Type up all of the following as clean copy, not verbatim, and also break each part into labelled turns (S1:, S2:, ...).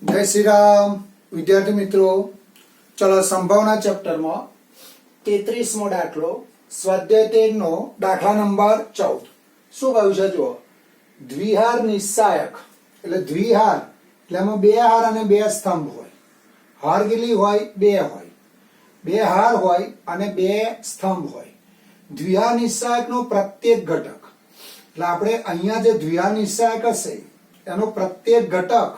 S1: जय श्री राम विद्यार्थी मित्रों। चलो संभावना चैप्टर में 33मो दाखलो स्वाध्याय 13 नो दाखला नंबर 14 શું કહ્યું છે જુઓ। દ્વિહાર નિસ્સાયક એટલે દ્વિહાર એટલે એમાં બે હાર અને બે સ્તંભ હોય। હાર કેટલી હોય? બે હાર હોય અને બે સ્તંભ હોય। દ્વિહાર નિસ્સાયકનો પ્રત્યેક ઘટક એટલે આપણે અહીંયા જે દ્વિહાર નિસ્સાયક હશે એનો પ્રત્યેક ઘટક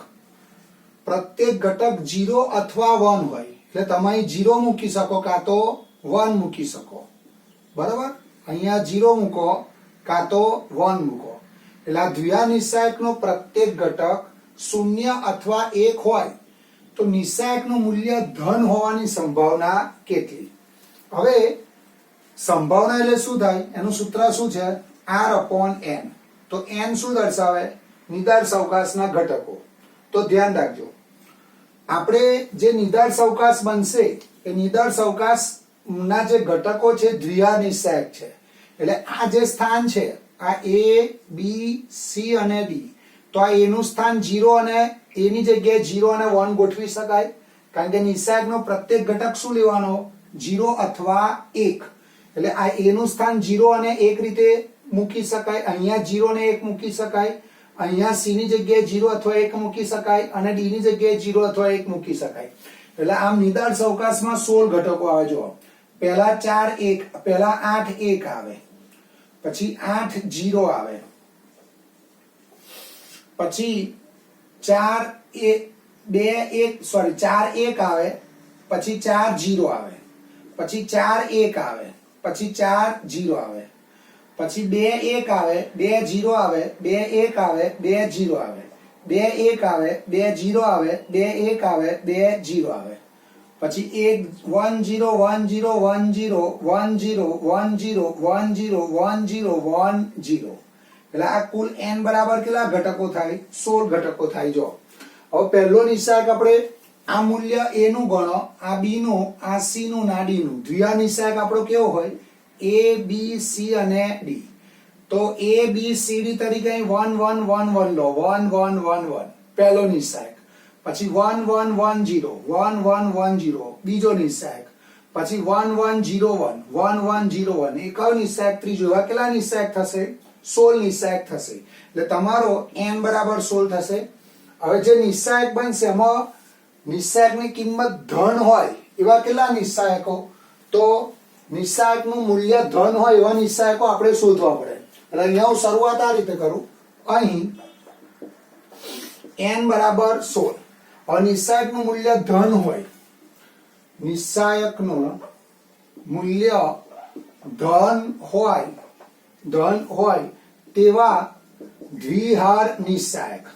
S1: 0 अथवा 1 હોય એટલે તમે 0 મૂકી શકો કાં તો 1 મૂકી શકો। બરાબર, અહીંયા 0 મૂકો કાં તો 1 મૂકો। એટલે આ દ્વિહાર નિસ્સાયકનો પ્રત્યેક ઘટક 0 अथवा 1 હોય તો નિસ્સાયકનું મૂલ્ય ધન હોવાની સંભાવના કેટલી? હવે સંભાવના એટલે શું થાય? એનું સૂત્ર શું છે? R/n। તો n શું દર્શાવે? નિદાર્શ અવકાશના ઘટકો। તો ध्यान રાખજો, આપણે જે નિદાર્શ અવકાશ બનશે એ નિદાર્શ અવકાશના જે ઘટકો છે દ્વિહાર નિસ્સાયક છે। એટલે આ જે સ્થાન છે આ A B C અને D, તો આ A નું સ્થાન 0 અને A ની જગ્યાએ 0 અને 1 ગોઠવી શકાય કારણ કે નિસ્સાયકનો પ્રત્યેક ઘટક શું લેવાનો? 0 અથવા 1। એટલે આ A નું સ્થાન 0 અને 1 રીતે મૂકી શકાય, અહીંયા 0 અને 1 મૂકી શકાય, અહીંયા C ની જગ્યાએ 0 અથવા 1 મૂકી શકાય અને D ની જગ્યાએ 0 અથવા 1 મૂકી શકાય। એટલે આમ નિદાર્શ અવકાશમાં 16 ઘટકો આવે। જો પહેલા 8 1 આવે, પછી 8 0 આવે, પછી 4 1 આવે, પછી 4 0 આવે, પછી 4 1 આવે, પછી 4 0 આવે, પછી 2 1 આવે, 2 0 આવે, 2 1 આવે, 2 0 આવે, 2 1 આવે, 2 0 આવે, 2 1 આવે, 2 0 આવે, પછી 1 0 1 0 1 0 1 0 1 0 1 0 1 0 1 0। એટલે આ કુલ n બરાબર કેટલા ઘટકો થાય? 16 ઘટકો થાય। જો હવે પહેલો નિસ્સાયક આપણે આ મૂલ્ય a નું ગણો, આ b નું, આ c નું, ના d નું। દ્વિહાર નિસ્સાયક આપણો કેવો હોય? A B C અને D। તો A B C D તરીકે 1 1 1 1 લો, 1 1 1 1 પહેલો નિસ્સાયક, પછી 1 1 1 0 1 1 1 0 બીજો નિસ્સાયક, પછી 1 1 0 1 1 1 0 1 એ કયો નિસ્સાયક? ત્રીજો। એવા કેટલા નિસ્સાયક થશે? 16 નિસ્સાયક થશે। એટલે તમારો n બરાબર 16 થશે। હવે જે નિસ્સાયક બનશે એમાં નિસ્સાયકની કિંમત ધન હોય એવા કેટલા નિસ્સાયકો? તો નિસ્સાયકનું મૂલ્ય ધન હોય એવા નિસ્સાયકો આપણે શોધવા પડે। એટલે અહીંયા હું શરૂઆત આ રીતે કરું, અહીં n બરાબર 16। હવે નિસ્સાયકનું મૂલ્ય ધન હોય, નિસ્સાયકનું મૂલ્ય ધન હોય તેવા દ્વિહાર નિસ્સાયક।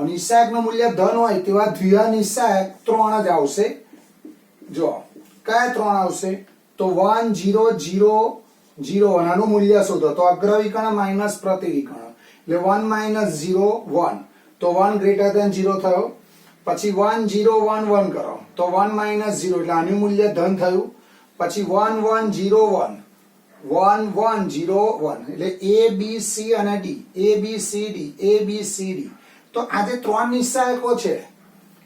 S1: નિસ્સાયકનું મૂલ્ય ધન હોય તેવા દ્વિહાર નિસ્સાયક 3 જ આવશે। જો કયા 3 આવશે? તો 1 0 0 0 આનું મૂલ્ય શોધો તો અગ્રવિકર્ણ માઈનસ પ્રતિવિકર્ણ એટલે 1 0 1, તો 1 ગ્રેટર ધેન 0 થયો। પછી 1 0 1 1 કરો તો 1 0 એટલે આનું મૂલ્ય ધન થયું। પછી 1 1 0 1 1 1 0 1 એટલે A B C અને D, A B C D, A B C D। તો આ જે 3 નિસ્સાયકો છે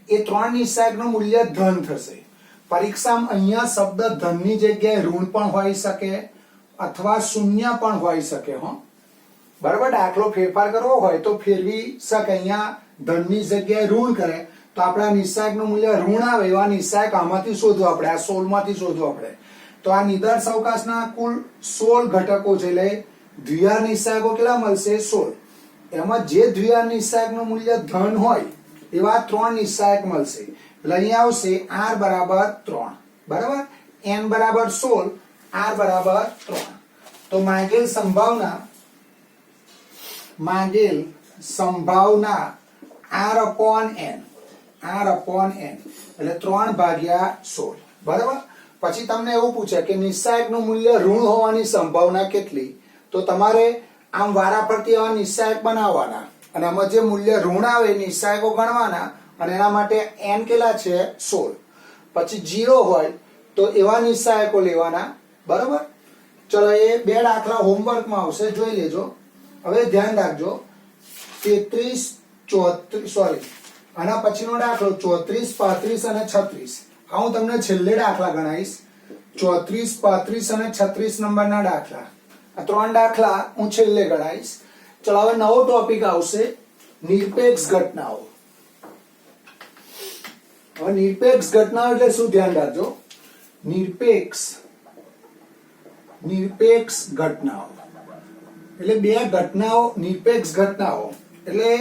S1: એ 3 નિસ્સાયકનું મૂલ્ય ધન થશે। પરીક્ષામાં અહીંયા શબ્દ ધનની જગ્યાએ ઋણ પણ હોઈ શકે અથવા શૂન્ય પણ હોઈ શકે। હો બરાબર, દાખલો ફેરફાર કરવો હોય તો ફેરવી શકે। અહીંયા ધનની જગ્યાએ ઋણ કરે તો આપણા નિસ્સાયકનું મૂલ્ય ઋણ આવે એવા નિસ્સાયક આમાંથી શોધવા આપણે, આ 16 માંથી શોધવા આપણે। તો આ નિદાર્શ અવકાશના કુલ 16 ઘટકો છે એટલે દ્વિહાર નિસ્સાયકો કેટલા મળશે? 16। એમાં જે દ્વિહાર નિસ્સાયકનું મૂલ્ય ધન હોય એવા 3 નિસ્સાયક મળશે। એટલે અહીંયા આવશે r બરાબર 3। બરાબર, n બરાબર 16, r બરાબર 3। તો માંગેલ સંભાવના r/n એટલે 3/16। બરાબર, પછી તમને એવું પૂછે કે નિસ્સાયકનું મૂલ્ય ઋણ હોવાની સંભાવના કેટલી? તો તમારે આમ વારાફરતી આવા નિસ્સાયક બનાવવાના અને આમાં જે મૂલ્ય ઋણ આવે નિસ્સાયકો ગણવાના અને એના માટે n કેટલા છે? 16। પછી 0 હોય તો એવા નિસ્સાયકો લેવાના। બરાબર, ચલો એ બે દાખલા હોમવર્કમાં આવશે, જોઈ લેજો। હવે ધ્યાન રાખજો, 33 34 આના પછીનો દાખલો 34, 35 અને 36. આ હું તમને છેલ્લે દાખલા ગણાવીશ. 34, 35 અને 36 નંબરના દાખલા. આ 3 દાખલા હું છેલ્લે ગણાવીશ. ચલો હવે નવો ટોપિક આવશે, નિરપેક્ષ ઘટનાઓ. હવે નિરપેક્ષ ઘટનાઓ એટલે શું ધ્યાન રાખજો. નિરપેક્ષ ઘટનાઓ એટલે બે ઘટનાઓ, નિરપેક્ષ ઘટનાઓ એટલે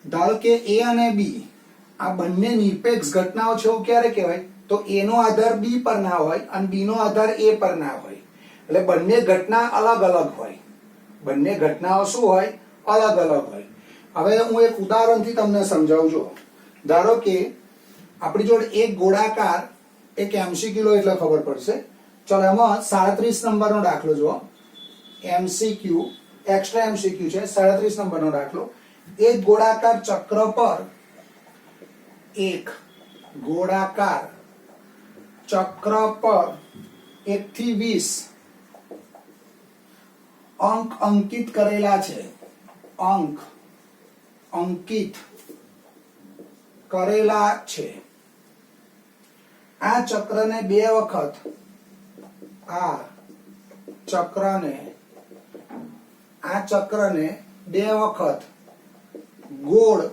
S1: ધારો કે A અને B આ બંને નિરપેક્ષ ઘટનાઓ છે એવું ક્યારે કહેવાય? તો A નો આધાર B પર ના હોય અને B નો આધાર A પર ના હોય. એટલે બંને ઘટના અલગ અલગ હોય. બંને ઘટનાઓ શું હોય? અલગ અલગ હોય. હવે હું એક ઉદાહરણથી તમને સમજાવું છું. ધારો કે આપણી જોડે એક ગોળાકાર, એક MCQ લો એટલે ખબર પડશે. ચલો એમાં 37 નંબરનો દાખલો જુઓ. MCQ એક્સ્ટ્રા MCQ છે. 37 નંબરનો દાખલો. એક ગોળાકાર ચક્ર પર એક ગોળાકાર ચક્ર પર 1 થી 20 અંક અંકિત કરેલા છે. અંક અંકિત કરેલા છે. આ ચક્રને બે વખત ગોળ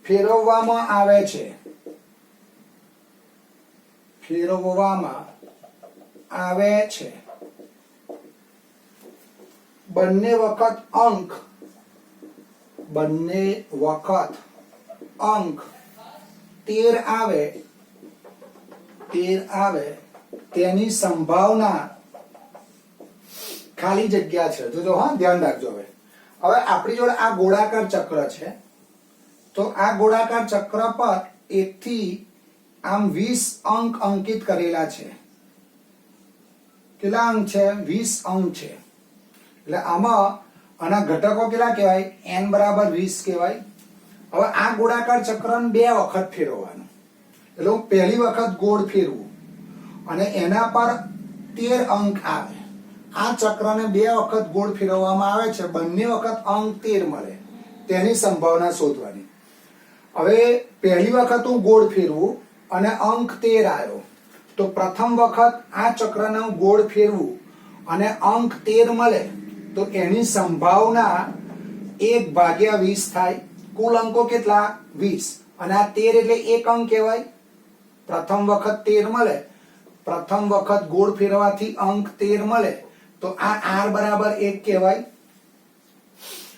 S1: ફેરવવામાં આવે છે. બંને વખત અંક 13 આવે તેની સંભાવના ખાલી જગ્યા છે. જો હા ધ્યાન રાખજો. હવે આપણી જોડે આ ગોળાકાર ચક્ર છે. તો આ ગોળાકાર ચક્ર પર 1 થી આમ 20 અંક અંકિત કરેલા છે. કેટલા અંક છે? 20 અંક છે. એટલે આમાં આના ઘટકો કેટલા કહેવાય? n બરાબર 20 કહેવાય. હવે આ ગોળાકાર ચક્રને બે વખત ફેરવવાનું. એટલે હું પહેલી વખત ગોળ ફેરવું અને એના પર 13 અંક આવે. આ ચક્રને બે વખત ગોળ ફેરવવામાં આવે છે. બંને વખત અંક 13 મળે તેની સંભાવના શોધવાની. હવે પહેલી વખત હું ગોળ ફેરવું અને અંક 13 આવ્યો, તો પ્રથમ વખત આ ચક્રને હું ગોળ ફેરવું અને અંક 13 મળે તો એની સંભાવના 1/20 થાય. કુલ અંકો કેટલા? 20. અને આ 13 એટલે એક અંક કહેવાય. પ્રથમ વખત 13 મળે, પ્રથમ વખત ગોળ ફેરવાથી અંક 13 મળે તો આ r બરાબર 1 કહેવાય.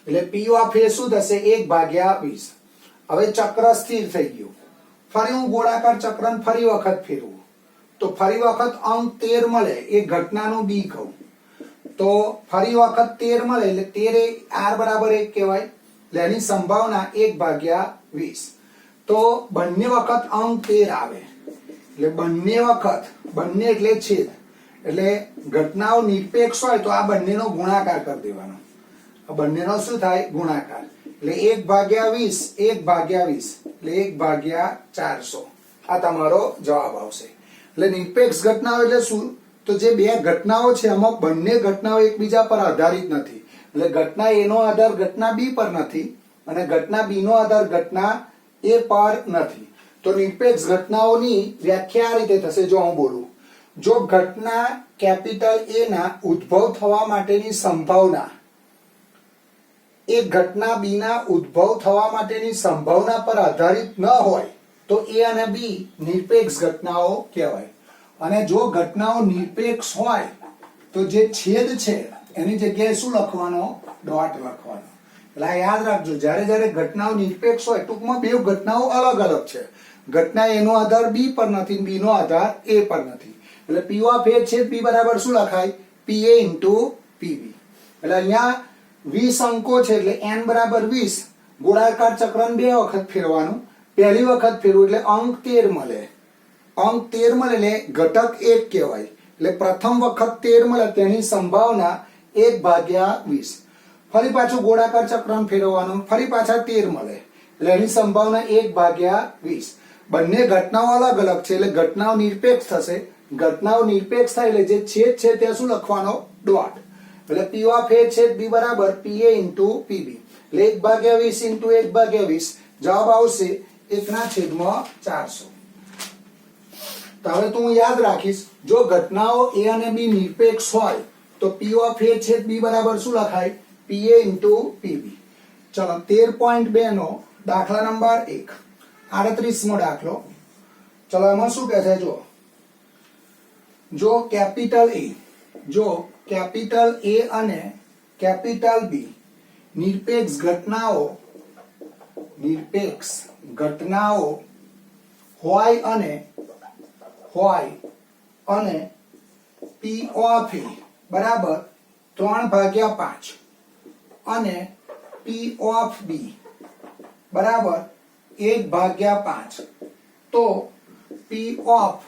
S1: એટલે P ઓફ A શું થશે? 1/20. હવે ચક્ર સ્થિર થઈ ગયું. ફરી હું ગોળાકાર ચક્રને ફરી વખત ફેરવું તો ફરી વખત અંક 13 મળે. એ ઘટનાનું B કહું તો ફરી વખત 13 મળે એટલે 13 r બરાબર 1 કહેવાય. એટલે એની સંભાવના 1/20. તો બંને વખત અંક 13 આવે એટલે બંને વખત, બંને એટલે છેદ, એટલે ઘટનાઓ નિરપેક્ષ હોય તો આ બંનેનો ગુણાકાર કરી દેવાનો. આ બંનેનો શું થાય? ગુણાકાર. એટલે 1/20 એટલે 1/400. આ તમારો જવાબ આવશે. એટલે નિરપેક્ષ ઘટનાઓ એટલે શું? તો જે બે ઘટનાઓ છે એમાં બંને ઘટનાઓ એકબીજા પર આધારિત નથી. એટલે ઘટના A નો આધાર ઘટના B પર નથી અને ઘટના B નો આધાર ઘટના A પર નથી. તો નિરપેક્ષ ઘટનાઓની વ્યાખ્યા આ રીતે થશે. જો હું બોલું, જો ઘટના કેપિટલ A ના ઉદ્ભવ થવા માટેની સંભાવના એ ઘટના B ના ઉદ્ભવ થવા માટેની સંભાવના પર આધારિત ન હોય તો A અને B નિરપેક્ષ ઘટનાઓ કહેવાય. અને જો ઘટનાઓ નિરપેક્ષ હોય તો જે છેદ છે એની જગ્યાએ શું લખવાનો? ડોટ લખવાનો. એટલે યાદ રાખજો, જ્યારે જ્યારે ઘટનાઓ નિરપેક્ષ હોય, ટૂંકમાં બે ઘટનાઓ અલગ અલગ છે. ઘટના A નો આધાર B પર નથી, B નો આધાર A પર નથી. એટલે P ઓફ A છેદ B બરાબર શું લખાય? PA into PB. એટલે અહીંયા 20 અંકો છે એટલે n બરાબર 20. ગોળાકાર ચક્રને બે વખત ફેરવાનું. પહેલી વખત ફેરવું એટલે અંક 13 મળે. અંક 13 મળે એટલે ઘટક 1 કહેવાય. એટલે પ્રથમ વખત 13 મળે તેની સંભાવના 1/20. ફરી પાછું ગોળાકાર ચક્રને ફેરવવાનું, ફરી પાછા 13 મળે એટલે એની સંભાવના 1/20. બંને ઘટનાઓ અલગ અલગ છે એટલે ઘટનાઓ નિરપેક્ષ થશે. ઘટનાઓ નિરપેક્ષ થાય એટલે જે છેદ છે ત્યાં શું લખવાનો? ડોટ. એટલે P ઓફ A છેદ B બરાબર PA into PB. એટલે 1/20 into 1/20 જવાબ આવશે 1/400. તો હવે તું યાદ રાખીશ, જો ઘટનાઓ a અને b નિરપેક્ષ હોય તો p ઓફ a છેદ b બરાબર શું લખાય? pa into pb. ચલો 13.2 નો દાખલા નંબર 1, 38મો દાખલો. ચલો એમાં શું કહે છે? જો કેપિટલ A અને કેપિટલ B નિરપેક્ષ ઘટનાઓ હોય અને P ઓફ A બરાબર 3/5 અને P ઓફ B બરાબર 1/5, તો P ઓફ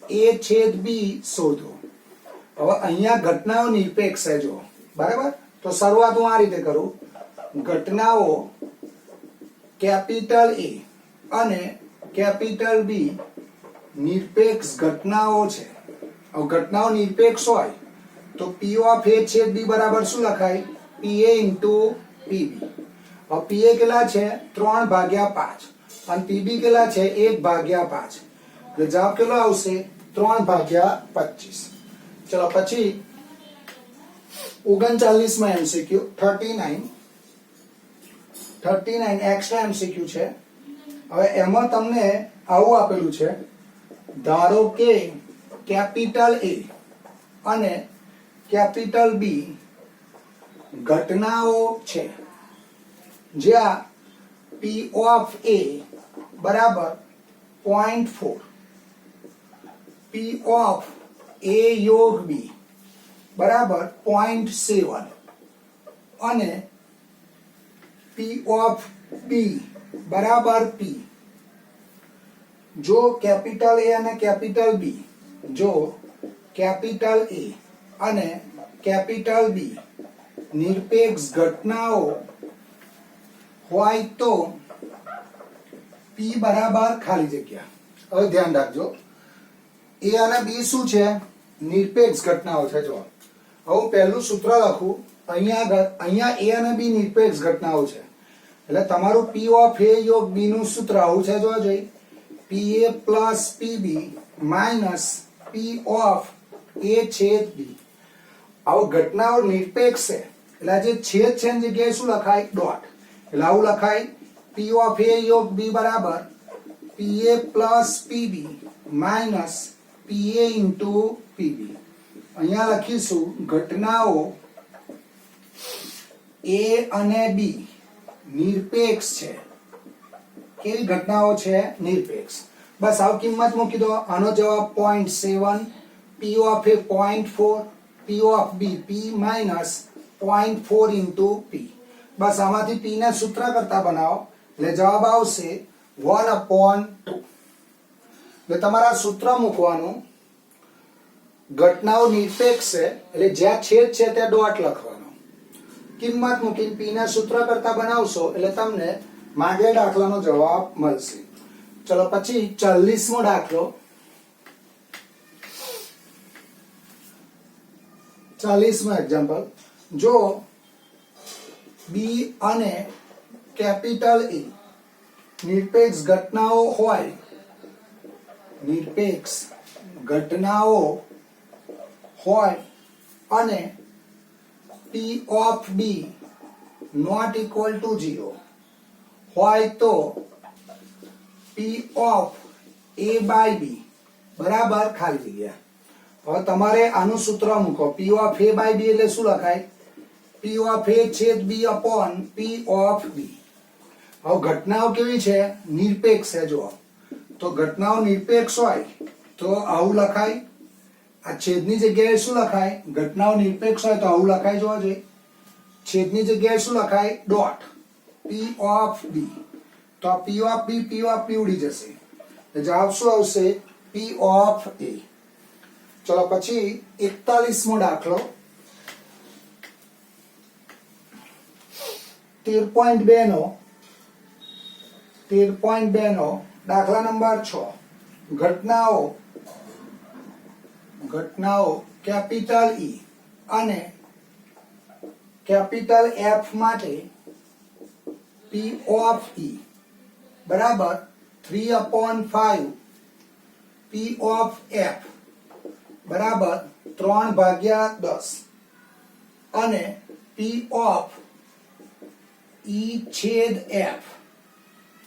S1: A છેદ B શોધો. હવે અહીંયા ઘટનાઓ નિરપેક્ષ છે જો, બરાબર? તો શરૂઆત હું આ રીતે કરું, ઘટનાઓ કેપિટલ A અને કેપિટલ B નિરપેક્ષ ઘટનાઓ છે. હવે ઘટનાઓ નિરપેક્ષ હોય તો P ઓફ A છેદ B બરાબર શું લખાય? PA into PB. હવે PA કેટલા છે? 3/5 અને PB કેટલા છે? 1/5. એટલે જવાબ કેટલો આવશે? 3/25. ચલો પછી 39માં MCQ 39 એક્સ્ટ્રા MCQ છે. હવે એમાં તમને આવું આપેલું છે, ધારો કે કેપિટલ A અને કેપિટલ B ઘટનાઓ છે જ્યાં P ઓફ A બરાબર 0.4, P ઓફ A યોગ B બરાબર 0.7 અને P ઓફ B બરાબર P. જો કેપિટલ A અને કેપિટલ B નિરપેક્ષ ઘટનાઓ હોય તો P બરાબર ખાલી જગ્યા. હવે ધ્યાન રાખજો, A અને B શું છે? નિરપેક્ષ ઘટનાઓ છે. જો હવે હું પહેલું સૂત્ર લખું, અહીંયા A અને B નિરપેક્ષ ઘટનાઓ છે એટલે તમારું P ઓફ A યોગ B નું સૂત્ર આવું છે. જો જોઈ PA plus PB minus P of A છેદ B. આવું ઘટનાઓ નિરપેક્ષ છે એટલે જે છેદ છે એની જગ્યાએ શું લખાય? ડોટ. એટલે આવું લખાય, P ઓફ A યોગ B બરાબર PA plus PB minus PA into PB. અહીંયા લખીશું ઘટનાઓ A અને B નિરપેક્ષ છે. કેવી ઘટનાઓ છે? નિરપેક્ષ. બસ આવ કિંમત મૂકી દો. આનો જવાબ 0.7, P of A 0.4, P of B P minus 0.4 into P. બસ આમાંથી P ને સૂત્ર કરતા બનાવો એટલે જવાબ આવશે 1/2. એટલે તમારા સૂત્ર મૂકવાનું, ઘટનાઓ નિરપેક્ષ છે એટલે જ્યાં છેદ છે ત્યાં ડોટ લખવાનો, કિંમત મૂકીને P ના સૂત્ર કરતા બનાવશો એટલે તમને માંગેલ દાખલાનો જવાબ મળશે. ચલો પછી 40મો દાખલો. 40મો એક્ઝામ્પલ. જો B અને કેપિટલ A નિરપેક્ષ ઘટનાઓ હોય અને P of B not equal to 0 હોય તો P of A by B બરાબર ખાલી જગ્યા. હવે તમારે આનું સૂત્ર મૂકો, P of A by B એટલે શું લખાય? P ઓફ A છેદ B upon P of B. હવે ઘટનાઓ કેવી છે? નિરપેક્ષ છે. જો તો ઘટનાઓ નિરપેક્ષ હોય તો આવું લખાય, આ છેદની જગ્યાએ શું લખાય? ઘટનાઓ નિરપેક્ષ હોય તો આવું લખાય. જોવા જોઈએ, છેદની જગ્યાએ શું લખાય? ડોટ. P of B. તો P ઓફ B ઉડી જશે. જવાબ શું આવશે? P of A. ચલો પછી 41મો દાખલો. 13.2 નો દાખલા નંબર 6. ઘટનાઓ કેપિટલ E અને કેપિટલ F માટે P ઓફ E બરાબર 3/5 P of F બરાબર 3/10 અને P of E છેદ F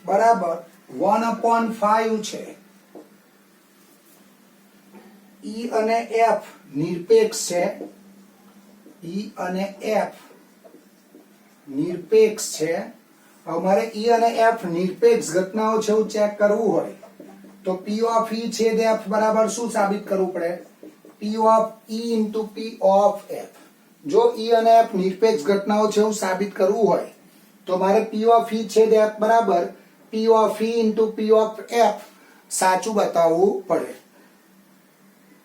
S1: બરાબર 1/5 છે. E અને F નિરપેક્ષ છે. E અને F નિરપેક્ષ છે. અમારે E અને F નિરપેક્ષ ઘટનાઓ છે એવું ચેક કરવું હોય તો P of E છેદ F બરાબર શું સાબિત કરવું પડે? P of E into P of F. જો E અને F નિરપેક્ષ ઘટનાઓ છે એવું સાબિત કરવું હોય તો મારે P of E છેદ F બરાબર P of E into P of F સાચું બતાવવું પડે.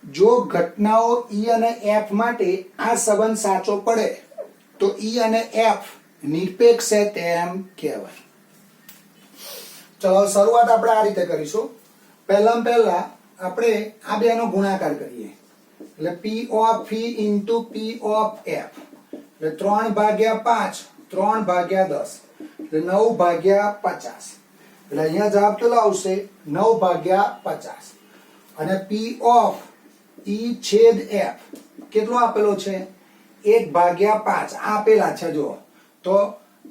S1: જો ઘટનાઓ E અને F માટે આ સંબંધ સાચો પડે તો E અને F નિરપેક્ષ છે તેમ કહેવાય. ચલો શરૂઆત આપણે આ રીતે કરીશું. પહેલા આપણે આ બેનો ગુણાકાર કરીએ એટલે P of E into P of F એટલે 3/5 3/10 એટલે 9/50 એટલે અહીંયા જવાબ કેટલો આવશે? 9/50. અને P of E છેદ F કેટલો આપેલો છે? 1/5 આપેલા છે. જો તો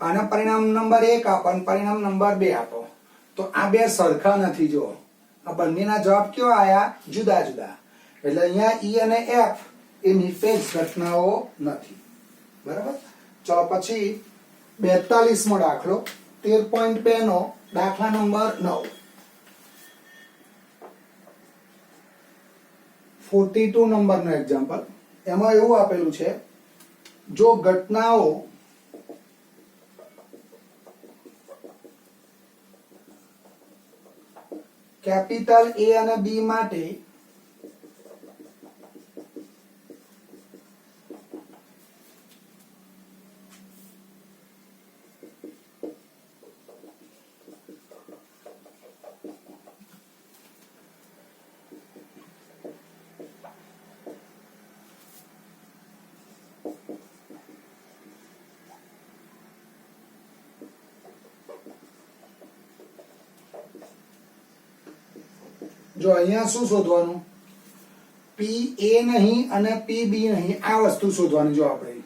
S1: આના પરિણામ નંબર 1 આપો અને પરિણામ નંબર 2 આપો તો આ બે સરખા નથી. જો આ બંનેના જવાબ કેવા આયા? જુદા જુદા. એટલે અહીંયા E અને F એ નિરપેક્ષ ઘટનાઓ નથી. બરાબર. ચલો પછી 42મો દાખલો 13.2 નો દાખલા નંબર 9. 42 નંબરનો એક્ઝામ્પલ. એમાં એવું આપેલું છે જો ઘટનાઓ કેપિટલ A અને B માટે જો અહીંયા શું શોધવાનું? PA નહીં અને PB નહીં આ વસ્તુ શોધવાની. જો આપણે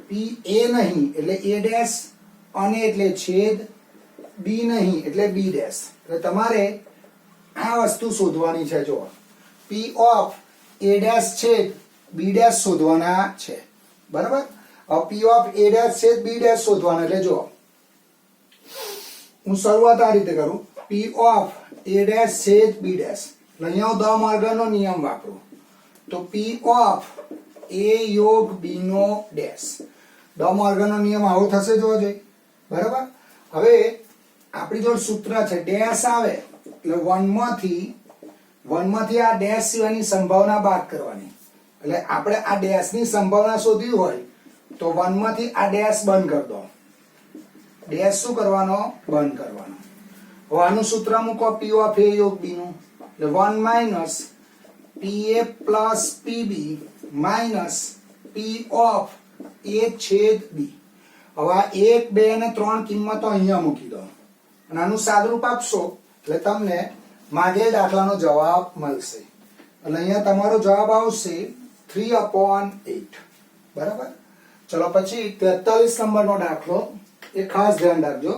S1: PA નહીં એટલે A ડેશ અને એટલે છેદ, B નહીં એટલે B ડેશ. એટલે તમારે આ વસ્તુ શોધવાની છે. જો P of A ડેશ છેદ B ડેશ શોધવાના છે. બરાબર. હવે P of A ડેશ છેદ B ડેશ શોધવાના એટલે જો હું શરૂઆત આ રીતે કરું. P of A ડેશ છેદ B ડેશ અહીંયા હું દ મોર્ગનનો નિયમ વાપરું તો P of A યોગ B નો ડેશ. દ મોર્ગનનો નિયમ આવો થશે. જોવા જોઈએ. બરાબર. હવે આપણી જોડે સૂત્ર છે ડેશ આવે એટલે 1 માંથી આ ડેશ સિવાયની સંભાવના બાદ કરવાની. એટલે આપણે આ ડેશની સંભાવના શોધવી હોય તો 1 માંથી આ ડેશ બંધ કરી દો. ડેશ શું કરવાનો? બંધ કરવાનો. હવે આનું સૂત્ર મૂકો P of A યોગ B નું એટલે 1 minus PA plus PB minus P of A છેદ B. હવે આ 1 2 અને 3 કિંમતો અહીંયા મૂકી દો અને આનું સાદુરૂપ આપશો એટલે તમને માગેલ દાખલાનો જવાબ મળશે. એટલે અહીંયા તમારો જવાબ આવશે 3/8. બરાબર. ચલો પછી 43 નંબરનો દાખલો એ ખાસ ધ્યાન રાખજો.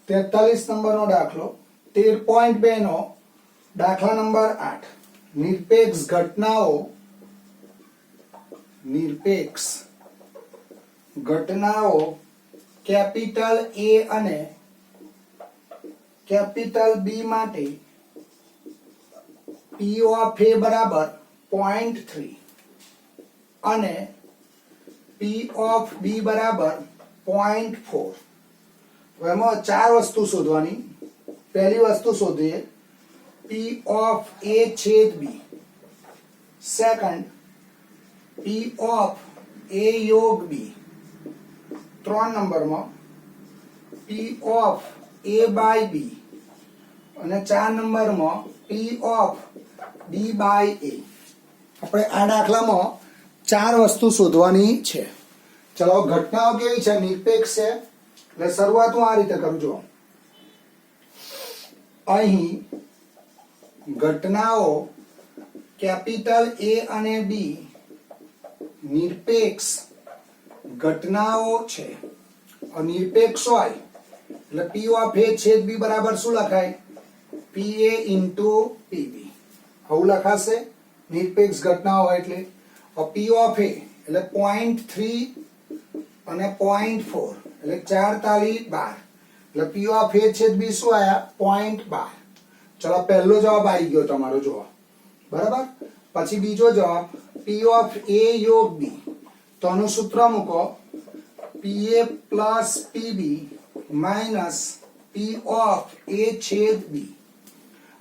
S1: 43 નંબરનો દાખલો 13.2 નો દાખલા નંબર 8. નિરપેક્ષ ઘટનાઓ કેપિટલ A અને કેપિટલ B માટે P of A બરાબર 0.3 અને P of B બરાબર 0.4. એમાં 4 વસ્તુ શોધવાની. પહેલી વસ્તુ શોધીએ P of A છેદ B. Second P of A યોગ B. 3 નંબરમાં P of A by B અને 4 નંબરમાં P of B by A. આપણે આ દાખલામાં 4 વસ્તુ શોધવાની છે. ચલો ઘટનાઓ કેવી છે? નિરપેક્ષ છે. એટલે શરૂઆત હું આ રીતે કરું છું. અહીં ઘટનાઓ કેપિટલ A અને B નિરપેક્ષ ઘટનાઓ છે. નિરપેક્ષ હોય એટલે P ઓફ A છેદ B બરાબર શું લખાય? PA into PB. આવું લખાશે નિરપેક્ષ ઘટનાઓ એટલે P ઓફ A એટલે 0.3 અને 0.4 એટલે 4 તાલી 12 એટલે P ઓફ A છેદ B શું આયા? 0.12. ચલો પહેલો જવાબ આવી ગયો તમારો, જુઓ બરાબર. પછી બીજો જવાબ P ઓફ A યોગ B, તો આનું સૂત્ર મૂકો PA plus PB minus P of A છેદ B.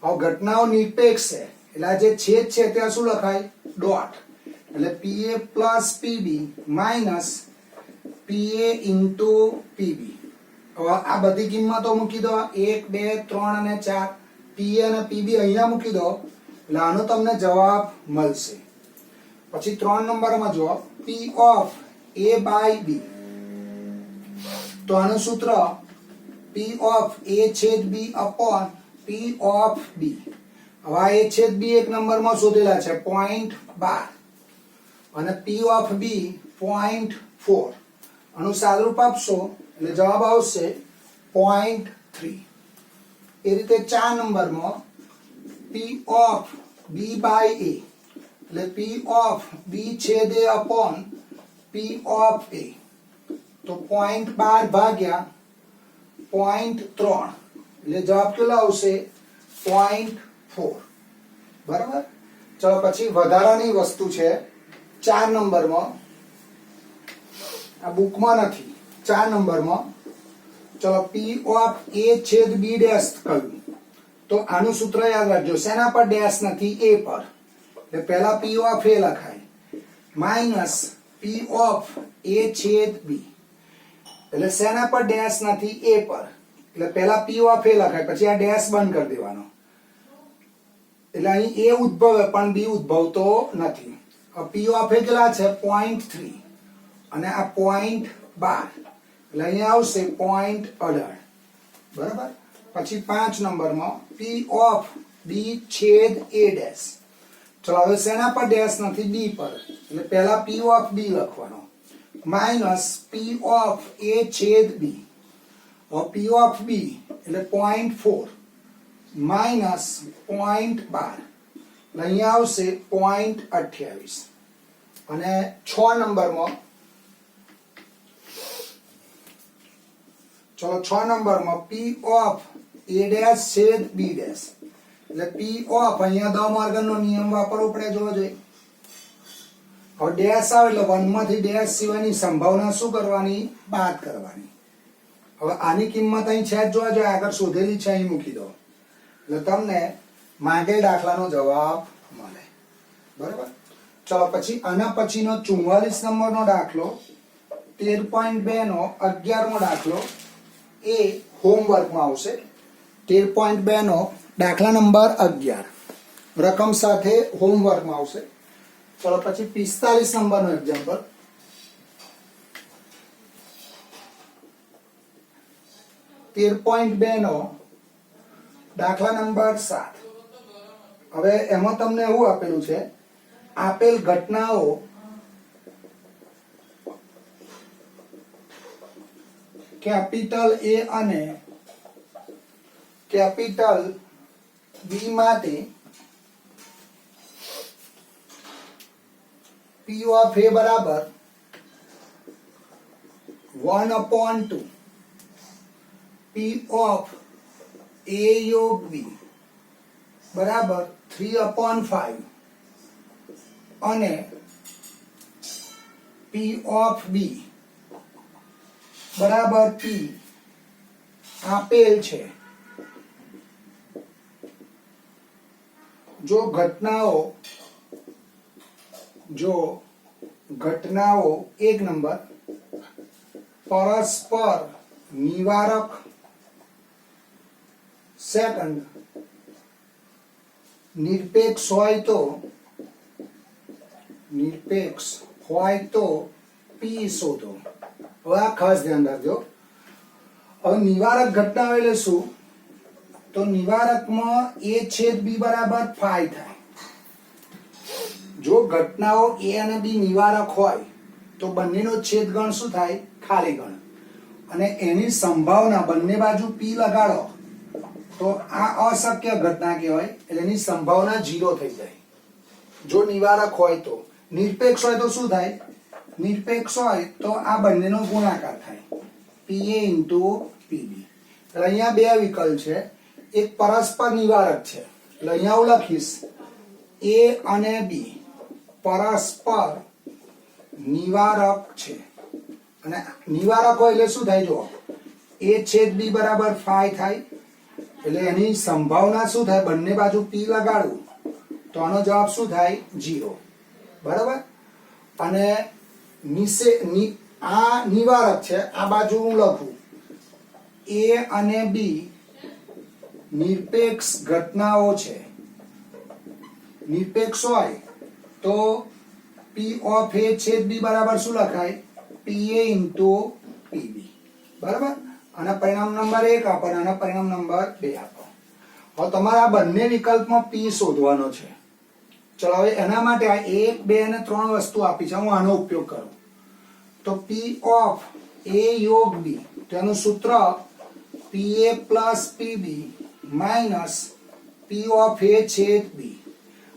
S1: હવે ઘટનાઓ નિરપેક્ષ છે એટલે આ જે છેદ છે ત્યાં શું લખાય? ડોટ. એટલે PA plus PB minus PA into PB. હવે આ બધી કિંમતો મૂકી દો, 1 2 3 અને 4. PA અને PB અહીંયા મૂકી દો એટલે આનો તમને જવાબ મળશે. પછી 3 નંબરમાં જુઓ P of A by B, તો આનું સૂત્ર P ઓફ A છેદ B upon P of B. હવે આ A છેદ B એક નંબરમાં શોધેલા છે 0.12 અને P ઓફ B 0.4. આનું સાદુરૂપ આપશો એટલે જવાબ આવશે 0.3. એ રીતે 4 નંબરમાં P of B by A એટલે P ઓફ B છેદ A upon P of A, તો 0.12 ભાગ્યા 0.3 એટલે જવાબ કેટલો આવશે? 0.4. બરાબર. ચલો પછી વધારાની વસ્તુ છે 4 નંબરમાં, આ બુકમાં નથી. 4 નંબરમાં ચલો P ઓફ A છેદ B ડેશ કહ્યું, તો આનું સૂત્ર યાદ રાખજો. શેના પર ડેશ નથી? A પર. એટલે પહેલા P ઓફ A લખાય માઇનસ P ઓફ A છેદ B. એટલે શેના પર ડેશ નથી? A પર. એટલે પહેલા P ઓફ A લખાય, પછી આ ડેશ બંધ કરી દેવાનો. એટલે અહીં A ઉદ્ભવે પણ B ઉદ્ભવતો નથી. P ઓફ A કેટલા છે? 0.3 અને આ 0.12 એટલે અહીંયા આવશે 0.18. બરાબર. પછી 5 નંબરમાં P ઓફ B છેદ A ડેશ. ચલો હવે શેના પર ડેશ નથી? B પર. એટલે પહેલા P ઓફ B લખવાનો માઇનસ P ઓફ A છેદ B. હવે P ઓફ B એટલે 0.4 માઇનસ 0.12 એટલે અહીંયા આવશે 0.28. અને 6 નંબરમાં ચલો 6 નંબરમાં P ઓફ A ડેશ છેદ B ડેશ. એટલે P ઓફ અહીંયા દ મોર્ગનનો નિયમ વાપરવો પડે, જોવો જોઈએ. હવે ડેશ આવે એટલે 1 માંથી ડેશ સિવાયની સંભાવના શું કરવાની? બાદ કરવાની. હવે આની કિંમત અહીં છે જ, જોવા જોઈએ આગળ શોધેલી છે, અહીં મૂકી દો એટલે તમને માંગેલ દાખલાનો જવાબ મળે. બરાબર. ચલો પછી આના પછીનો 44 નંબરનો દાખલો, 13.2 નો 11મો દાખલો એ હોમવર્કમાં આવશે. 13.2 નો દાખલા નંબર 11 રકમ સાથે હોમવર્કમાં આવશે. ચલો પછી 45 નંબરનો એક્ઝામ્પલ, 13.2 નો દાખલા નંબર 7. હવે એમાં તમને એવું આપેલું છે, આપેલ ઘટનાઓ કેપિટલ A અને કેપિટલ B માટે P ઓફ A બરાબર 1/2, P ઓફ A યોગ B બરાબર 3/5 અને P ઓફ B બરાબર P આપેલ છે. જો ઘટનાઓ 1 નંબર પરસ્પર નિવારક, સેકન્ડ નિરપેક્ષ હોય તો પી શોધો. હવે આ ખાસ ધ્યાન રાખજો. હવે નિવારક ઘટના એટલે શું? તો નિવારકમાં a છેદ b બરાબર 5 થાય. જો ઘટનાઓ a અને b નિવારક હોય તો બંનેનો છેદગણ શું થાય? ખાલી ગણ. અને એની સંભાવના બંને બાજુ p લગાડો તો આ અશક્ય ઘટના કહેવાય. એટલે એની સંભાવના 0 થઈ જાય જો નિવારક હોય તો. નિરપેક્ષ હોય તો શું થાય? નિરપેક્ષ હોય તો આ બંનેનો ગુણાકાર થાય, pa into pb. એટલે અહીંયા બે વિકલ્પ છે. એક પરસ્પર નિવારક છે એટલે અહીંયા હું લખીશ a અને b પરસ્પર નિવારક છે. અને નિવારક હોય એટલે શું થાય? જો a છેદ b બરાબર 5 થાય એટલે એની સંભાવના શું થાય? બંને બાજુ p લગાડવું તો આનો જવાબ શું થાય? 0. બરાબર. અને આ નિવારક છે, આ બાજુ હું લખું a અને b નિરપેક્ષ ઘટનાઓ છે. નિરપેક્ષ હોય તો p of a છેદ b બરાબર શું લખાય? pa into pb. બરાબર. અને પરિણામ નંબર 1 આપો અને પરિણામ નંબર 2 આપો. હવે તમારે આ બંને વિકલ્પમાં p શોધવાનો છે. ચલો હવે એના માટે આ 1 2 અને 3 વસ્તુ આપી છે, હું આનો ઉપયોગ કરું. તો p of a યોગ b, તેનું સૂત્ર pa plus pb minus p of a છેદ b.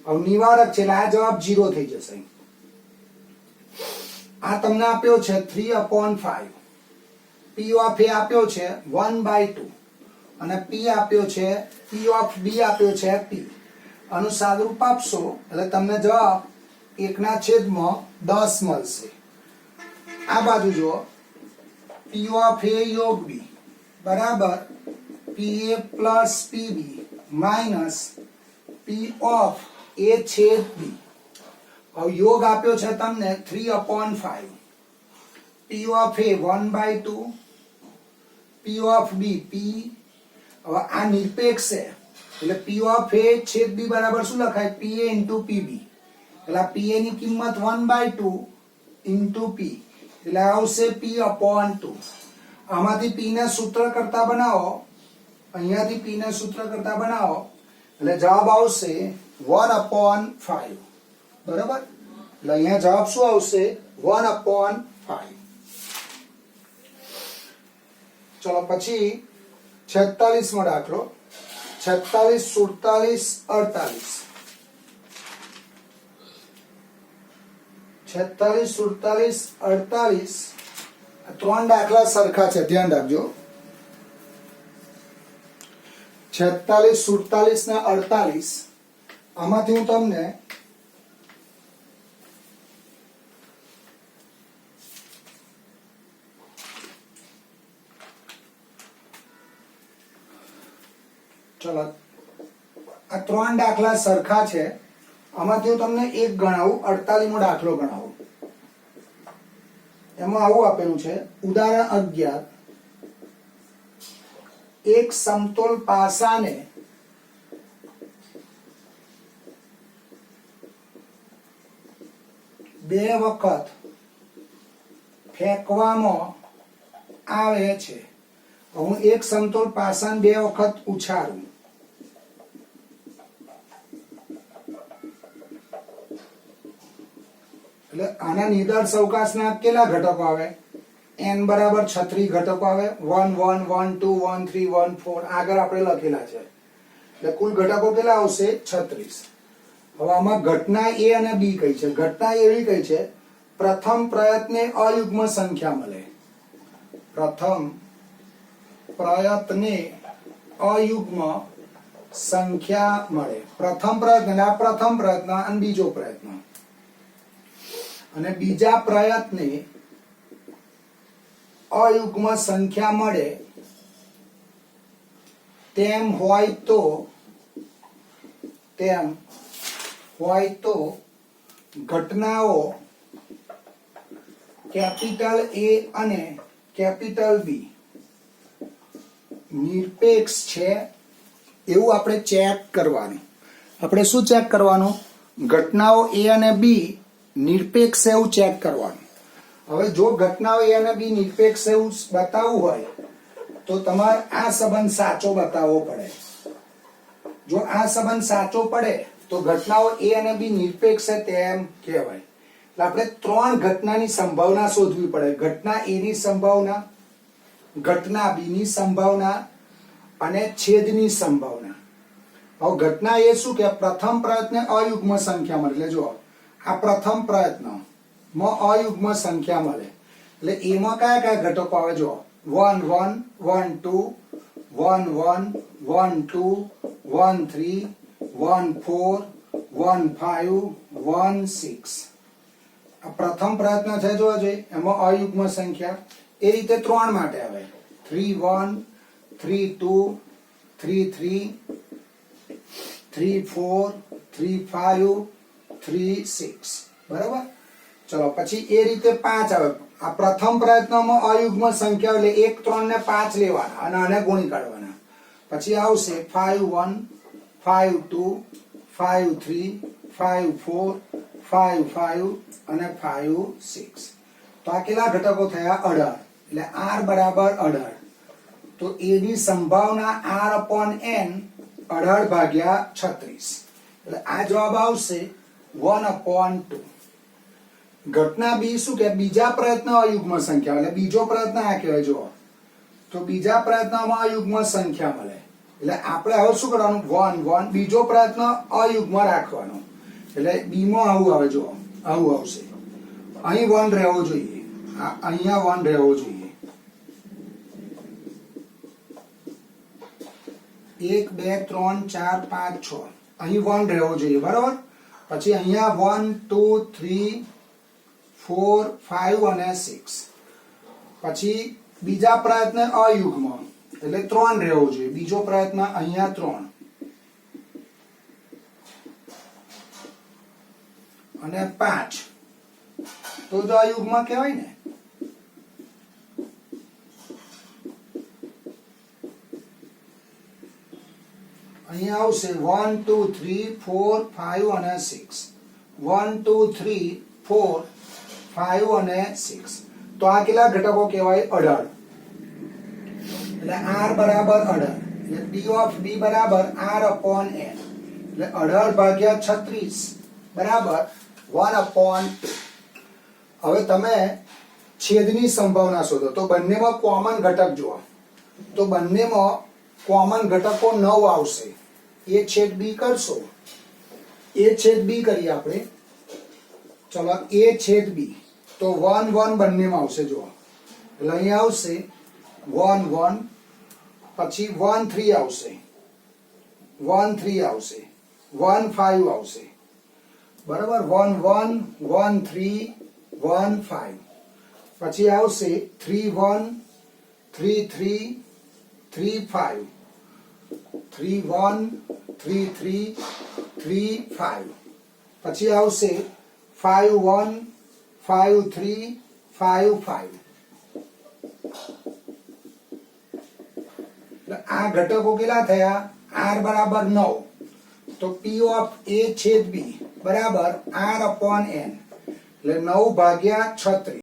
S1: હવે નિવારક છે એટલે આ જવાબ 0 થઈ જશે. આ તમને આપ્યો છે 3/5. p of a આપ્યો છે 1/2 અને p આપ્યો છે p of b આપ્યો છે p. આનું સાદુરૂપ આપશો એટલે તમને જવાબ 1/10 મળશે. આ બાજુ જો p of a યોગ b બરાબર pa plus pb minus p of a છેદ b. હવે યોગ આપ્યો છે તમને 3/5. p of a 1/2, p of b p. હવે આ નિરપેક્ષ છે એટલે p of a છેદ b બરાબર શું લખાય? pa into pb. એટલે pa ની કિંમત 1/2 into p એટલે આવશે p/2. આમાંથી p ને સૂત્ર કરતા બનાવો, અહીંયાથી p ને સૂત્ર કરતા બનાવો એટલે જવાબ આવશે 1/5. બરાબર. એટલે અહીંયા જવાબ શું આવશે? 1/5. ચલો પછી 46મો દાખલો. 46 47 48. 46 47 48 ત્રણ દાખલા સરખા છે, ધ્યાન રાખજો. 46 47 ને 48 આમાંથી હું તમને ચલો આ ત્રણ દાખલા સરખા છે, આમાંથી હું તમને એક ગણાવું, 48મો દાખલો ગણાવું. એમાં આવું આપેલું છે, ઉદાહરણ 11. એક સમતોલ પાસાને બે વખત ફેંકવામાં આવે છે. હું એક સમતોલ પાસાને બે વખત ઉછાળું. એટલે આના નિદર્શ અવકાશના કેટલા ઘટકો આવે? n બરાબર 36 ઘટકો આવે. 1 1 1 2 1 3 1 4 આગળ આપણે લખેલા છે. એટલે કુલ ઘટકો કેટલા આવશે? 36. હવે આમાં ઘટના a અને b કઈ છે? ઘટના એવી કઈ છે, પ્રથમ પ્રયત્ને અયુગ્મ સંખ્યા મળે. પ્રથમ પ્રયત્ને અયુગ્મ સંખ્યા મળે. પ્રથમ પ્રયત્ન આ પ્રથમ પ્રયત્ન અને બીજો પ્રયત્ન. અને બીજા પ્રયત્ને અયુગ્મ સંખ્યા મળે તેમ હોય તો ઘટનાઓ કેપિટલ A અને કેપિટલ B નિરપેક્ષ છે એવું આપણે ચેક કરવાનું. આપણે શું ચેક કરવાનું? ઘટનાઓ A અને B નિરપેક્ષ એવું ચેક કરવાનું. હવે જો ઘટનાઓ a અને b નિરપેક્ષ એવું બતાવવું હોય તો તમારે આ સંબંધ સાચો બતાવવો પડે. જો આ સંબંધ સાચો પડે તો ઘટનાઓ a અને b નિરપેક્ષ છે તેમ કહેવાય. એટલે આપણે ત્રણ ઘટનાની સંભાવના શોધવી પડે. ઘટના a ની સંભાવના, ઘટના b ની સંભાવના અને છેદની સંભાવના. હવે ઘટના એ શું કે પ્રથમ પ્રયત્ન અયુગ્મ સંખ્યા મળે. એટલે જો આ પ્રથમ પ્રયત્ન માં અયુગ્મ સંખ્યા મળે એટલે એમાં કયા કયા ઘટકો આવે? જો 1 1 1 2 1 1 1 2 1 3 1 4 1 5 1 6. આ પ્રથમ પ્રયત્ન છે જોવા જોઈએ એમાં અયુગ્મ સંખ્યા. એ રીતે ત્રણ માટે આવે 3 1 3 2 3 3 3 4 3 5 3 6. બરાબર. ચલો પછી એ રીતે 5 આવે. આ પ્રથમ પ્રયત્નમાં અયુગ્મ સંખ્યા એટલે 1 3 ને 5 લેવાના અને આને ગુણી કાઢવાના. પછી આવશે 5 1 5 2 5 3 5 4 5 5 અને 5 6. તો આ કેટલા ઘટકો થયા? 18. એટલે r બરાબર 18. તો a ની સંભાવના r upon n 18 ભાગ્યા 36. એટલે આ જવાબ આવશે 1 upon 2. ઘટના b શું કે બીજા પ્રયત્ન અયુગ્મ સંખ્યા એટલે બીજો પ્રયત્ન આ કહેવાય. જો તો બીજા પ્રયત્નમાં અયુગ્મ સંખ્યા મળે એટલે આપણે હવે શું કરવાનું? 1 1 બીજો પ્રયત્ન અયુગ્મ રાખવાનો એટલે b માં આવું આવે. જો આવું આવશે. અહીં 1 રહેવો જોઈએ, અહીંયા 1 રહેવો જોઈએ. 1 2 3 4 5 6 અહીં 1 રહેવો જોઈએ. બરાબર. પછી અહીંયા 1 2 3 4 5 અને 6. પછી બીજા પ્રયત્ન અયુગ્મ એટલે 3 રહેવો જોઈએ. બીજો પ્રયત્ન અહીંયા 3 અને 5 તો અયુગ્મ કહેવાય ને. અહીંયા આવશે 1 2 3 4 5 અને 6. 1 2 3 4 5 અને 6. તો આ કેટલા ઘટકો કહેવાય? 18. એટલે r બરાબર 18. એટલે d of b બરાબર r upon n. એટલે 18 ભાગ્યા 36 બરાબર 1 upon 2. હવે તમે છેદની સંભાવના શોધો તો બંનેમાં કોમન ઘટક જુઓ. તો બંનેમાં કોમન ઘટકો 9 આવશે. a છેદ b કરશો. a છેદ b કરીએ આપણે. ચલો a છેદ b તો 1 1 બંનેમાં આવશે. જુઓ એટલે અહીંયા આવશે 1 1 પછી 1 3 આવશે, 1 3 આવશે, 1 5 આવશે. બરાબર. 1 1 1 3 1 5 પછી આવશે 3 1 3 3 3 5 3 1 3 3 3 5 પછી આવશે 5 1 5 3 5 5. આ ઘટકો કેટલા થયા? r બરાબર 9. તો p of a છેદ b બરાબર r upon n એટલે 9 ભાગ્યા 36.